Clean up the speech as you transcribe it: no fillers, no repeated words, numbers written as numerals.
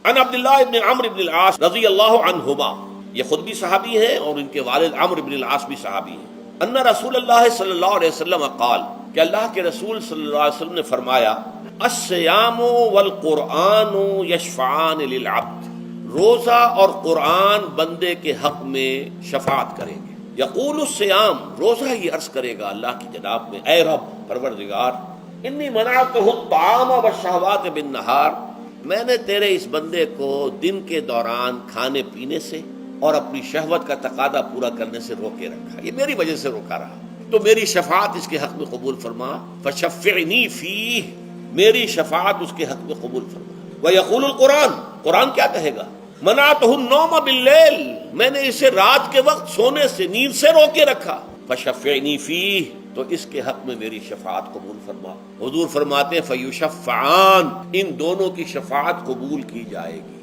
عن عبداللہ بن عمرو بن العاص رضی اللہ عنہما، یہ خود بھی صحابی ہیں اور ان کے والد عمرو بن العاص بھی صحابی ہیں، ان رسول اللہ صلی اللہ علیہ وسلم قال، کہ اللہ کے رسول صلی اللہ علیہ وسلم نے فرمایا، الصیام والقرآن یشفعان للعبد، روزہ اور قرآن بندے کے حق میں شفاعت کریں گے۔ یقول الصیام، روزہ یہ عرض کرے گا اللہ کی جناب میں، اے رب پروردگار، انی منعتہ الطعام والشہوات بالنہار، میں نے تیرے اس بندے کو دن کے دوران کھانے پینے سے اور اپنی شہوت کا تقاضا پورا کرنے سے روکے رکھا، یہ میری وجہ سے روکا رہا، تو میری شفاعت اس کے حق میں قبول فرما، فشفعنی فیہ، میری شفاعت اس کے حق میں قبول فرما۔ ویقول القرآن، قرآن کیا کہے گا، منعتہ النوم باللیل، میں نے اسے رات کے وقت سونے سے، نیند سے روکے رکھا، فشفعنی فیہ، تو اس کے حق میں میری شفاعت قبول فرما۔ حضور فرماتے ہیں فیشفعان، ان دونوں کی شفاعت قبول کی جائے گی۔